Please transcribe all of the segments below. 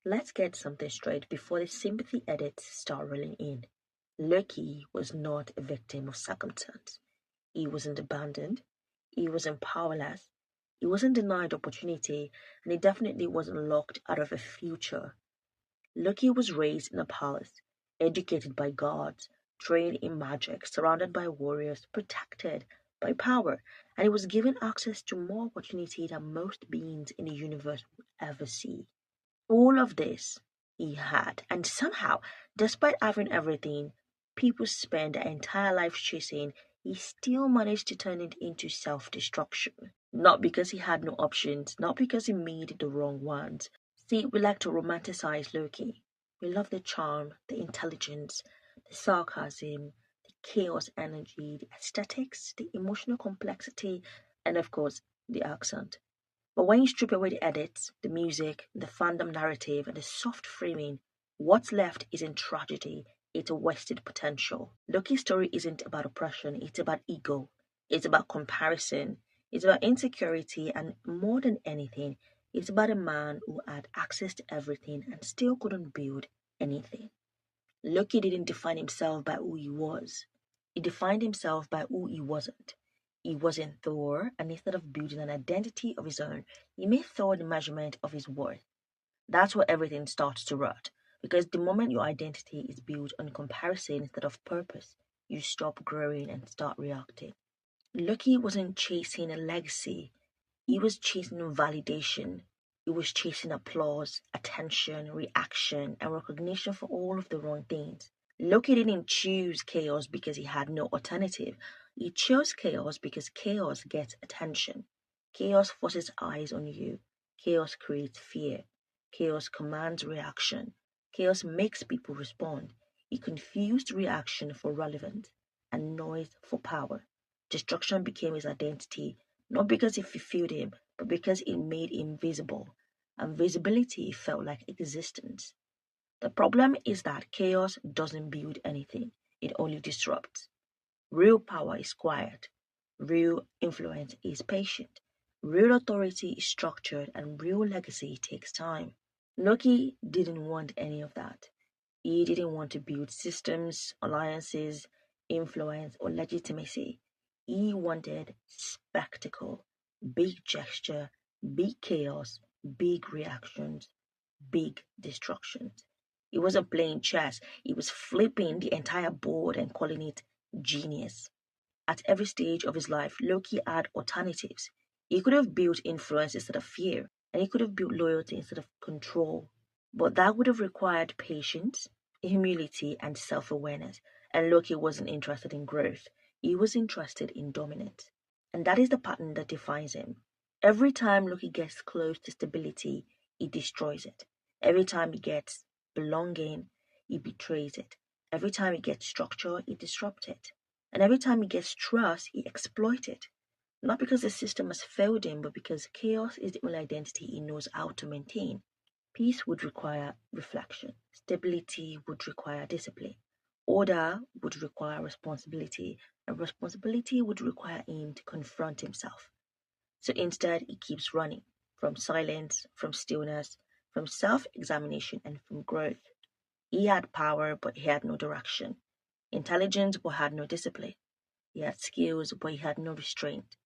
Let's get something straight before the sympathy edits start rolling in. Loki was not a victim of circumstance. He wasn't abandoned. He wasn't powerless. He wasn't denied opportunity, and he definitely wasn't locked out of a future. Loki was raised in a palace, educated by gods, trained in magic, surrounded by warriors, protected by power, and he was given access to more opportunity than most beings in the universe would ever see. All of this he had, and somehow, despite having everything people spend their entire life chasing, he still managed to turn it into self destruction. Not because he had no options, not because he made the wrong ones. See, we like to romanticize Loki. We love the charm, the intelligence, the sarcasm, the chaos energy, the aesthetics, the emotional complexity, and of course, the accent. But when you strip away the edits, the music, the fandom narrative, and the soft framing, what's left isn't tragedy, it's a wasted potential. Loki's story isn't about oppression, it's about ego, it's about comparison, it's about insecurity, and more than anything, it's about a man who had access to everything and still couldn't build anything. Loki didn't define himself by who he was. He defined himself by who he wasn't. He wasn't Thor, and instead of building an identity of his own, he made Thor the measurement of his worth. That's where everything starts to rot. Because the moment your identity is built on comparison instead of purpose, you stop growing and start reacting. Loki wasn't chasing a legacy, he was chasing validation. He was chasing applause, attention, reaction, and recognition for all of the wrong things. Loki didn't choose chaos because he had no alternative. He chose chaos because chaos gets attention. Chaos forces eyes on you. Chaos creates fear. Chaos commands reaction. Chaos makes people respond. He confused reaction for relevance and noise for power. Destruction became his identity, not because it fulfilled him, but because it made him visible. And visibility felt like existence. The problem is that chaos doesn't build anything, it only disrupts. Real power is quiet, real influence is patient, real authority is structured, and real legacy takes time. Loki didn't want any of that. He didn't want to build systems, alliances, influence, or legitimacy. He wanted spectacle, big gesture, big chaos, big reactions, big destructions. He wasn't playing chess, he was flipping the entire board and calling it genius. At every stage of his life, Loki had alternatives. He could have built influence instead of fear, and he could have built loyalty instead of control. But that would have required patience, humility, and self awareness. And Loki wasn't interested in growth, he was interested in dominance. And that is the pattern that defines him. Every time Loki gets close to stability, he destroys it. Every time he gets belonging, he betrays it. Every time he gets structure, he disrupts it. And every time he gets trust, he exploits it. Not because the system has failed him, but because chaos is the only identity he knows how to maintain. Peace would require reflection. Stability would require discipline. Order would require responsibility. And responsibility would require him to confront himself. So instead, he keeps running from silence, from stillness, from self examination, and from growth. He had power, but he had no direction. Intelligence, but had no discipline. He had skills, but he had no restraint.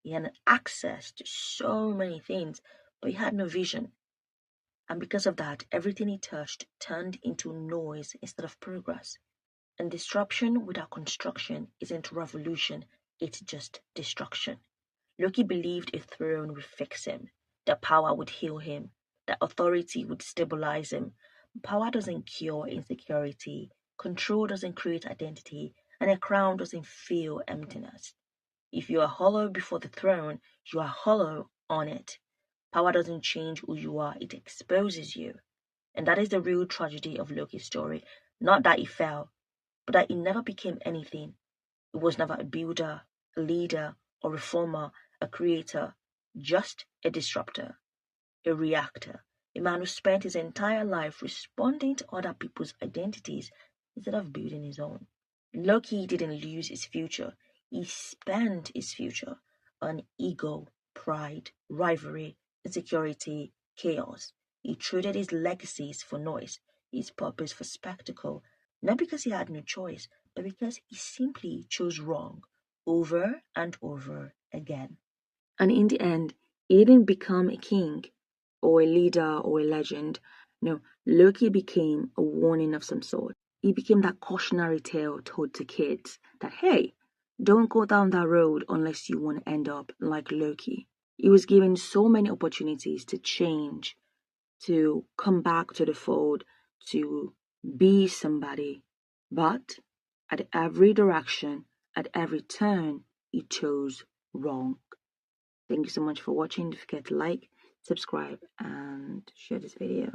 He had access to so many things, but he had no vision. And because of that, everything he touched turned into noise instead of progress. And disruption without construction isn't revolution, it's just destruction. Loki believed a throne would fix him, that power would heal him, that authority would stabilize him. Power doesn't cure insecurity, control doesn't create identity, and a crown doesn't fill emptiness. If you are hollow before the throne, you are hollow on it. Power doesn't change who you are, it exposes you. And that is the real tragedy of Loki's story. Not that he fell, but that he never became anything. He was never a builder, a leader, or reformer, a creator, just a disruptor, a reactor, a man who spent his entire life responding to other people's identities instead of building his own. Loki didn't lose his future, he spent his future on ego, pride, rivalry, insecurity, chaos. He traded his legacies for noise, his purpose for spectacle, not because he had no choice, but because he simply chose wrong over and over again. And in the end, he didn't become a king or a leader or a legend. No, Loki became a warning of some sort. He became that cautionary tale told to kids that, hey, don't go down that road unless you want to end up like Loki. He was given so many opportunities to change, to come back to the fold, to be somebody. But at every direction, at every turn, he chose wrong. Thank you so much for watching. Don't forget to like, subscribe, and share this video.